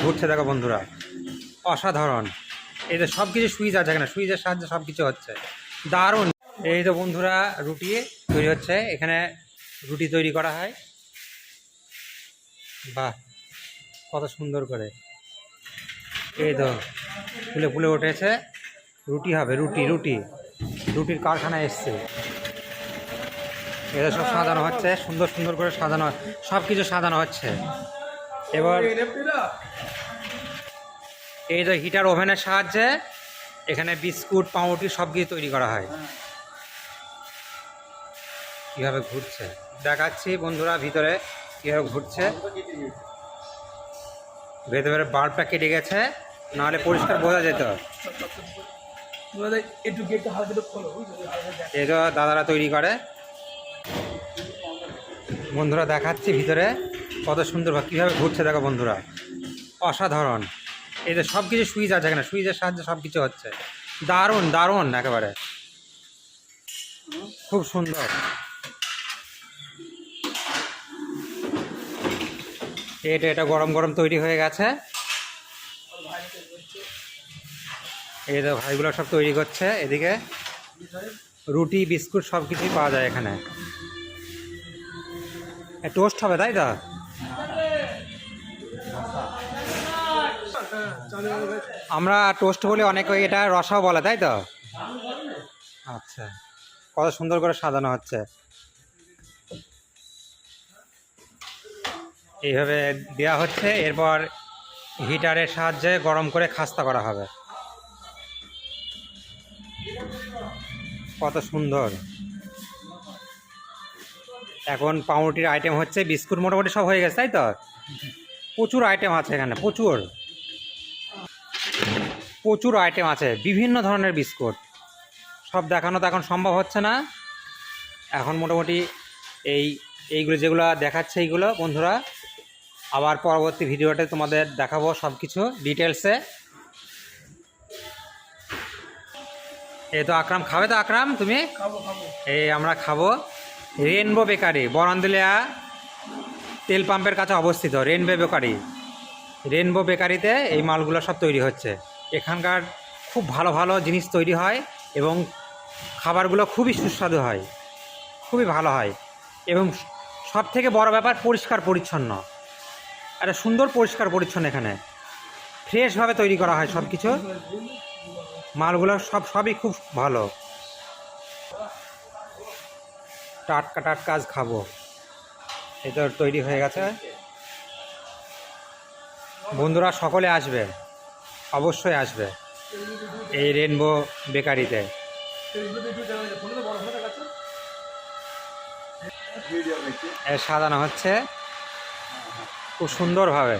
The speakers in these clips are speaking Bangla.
ঘুরছে দেখো বন্ধুরা, অসাধারণ। এই তো সব কিছু সুইচ আছে এখানে, সুইচের সাহায্যে সব কিছু হচ্ছে, দারুণ। এই তো বন্ধুরা রুটি তৈরি হচ্ছে, এখানে রুটি তৈরি করা হয়। বাহ, কত সুন্দর করে এই তো ফুলে ফুলে উঠেছে। রুটি হবে, রুটি রুটি রুটির কারখানা এসছে। এটা সব সাজানো হচ্ছে, সুন্দর সুন্দর করে সাজানো, সব কিছু সাজানো হচ্ছে। এবার এই যে হিটার ওভেনের সাহায্যে এখানে বিস্কুট পাউরুটি সব কিছু তৈরি করা হয়। কীভাবে ঘুরছে দেখাচ্ছি বন্ধুরা, ভিতরে কীভাবে ঘুরছে। ভেতরে বাল্বটা কেটে গেছে, নাহলে পরিষ্কার বোঝা যেত। এই তো দাদারা তৈরি করে। বন্ধুরা দেখাচ্ছি ভিতরে কত সুন্দর কীভাবে ঘুরছে দেখো বন্ধুরা, অসাধারণ। এই যে সব কিছু সুইচ আছে এখানে, সুইচের সাহায্যে সব কিছু হচ্ছে, দারুণ দারুণ একেবারে খুব সুন্দর। এটা গরম গরম তৈরি হয়ে গেছে। এই তো ভাইগুলো সব তৈরি করছে। এদিকে রুটি বিস্কুট সব কিছুই পাওয়া যায় এখানে। টোস্ট হবে তাই তো? আমরা টোস্ট বলি, অনেকে এটা রসাও বলে তাই তো? আচ্ছা, কত সুন্দর করে সাজানো হচ্ছে। এইভাবে দেওয়া হচ্ছে, এরপর হিটারের সাহায্যে গরম করে খাস্তা করা হবে। কত সুন্দর। এখন পাউরুটির আইটেম হচ্ছে, বিস্কুট মোটামুটি সব হয়ে গেছে তাই তো? প্রচুর আইটেম আছে এখানে, প্রচুর প্রচুর আইটেম আছে, বিভিন্ন ধরনের বিস্কুট। সব দেখানো তো এখন সম্ভব হচ্ছে না। এখন মোটামুটি এইগুলো যেগুলো দেখাচ্ছে এইগুলো বন্ধুরা, আবার পরবর্তী ভিডিওতে তোমাদের দেখাবো সব কিছু ডিটেলসে। এই তো আকরাম খাবে তো? আকরাম তুমি? এই আমরা খাবো। রেনবো বেকারি, বরন্দলিয়া তেল পাম্পের কাছে অবস্থিত রেনবো বেকারি। রেনবো বেকারিতে এই মালগুলো সব তৈরি হচ্ছে। এখানকার খুব ভালো ভালো জিনিস তৈরি হয় এবং খাবারগুলো খুবই সুস্বাদু হয়, খুবই ভালো হয়। এবং সব থেকে বড় ব্যাপার পরিষ্কার পরিচ্ছন্ন, একটা সুন্দর পরিষ্কার পরিচ্ছন্ন। এখানে ফ্রেশভাবে তৈরি করা হয় সব কিছু, মালগুলো সবই খুব ভালো। টাটকা টাটকা আজ খাবো। এটা তৈরি হয়ে গেছে। বন্ধুরা সকলে আসবে, অবশ্যই আসবে এই রেনবো বেকারিতে। সাজানো হচ্ছে খুব সুন্দরভাবে।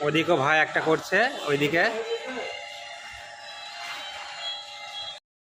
ওদিকেও ভাই একটা করছে ওইদিকে।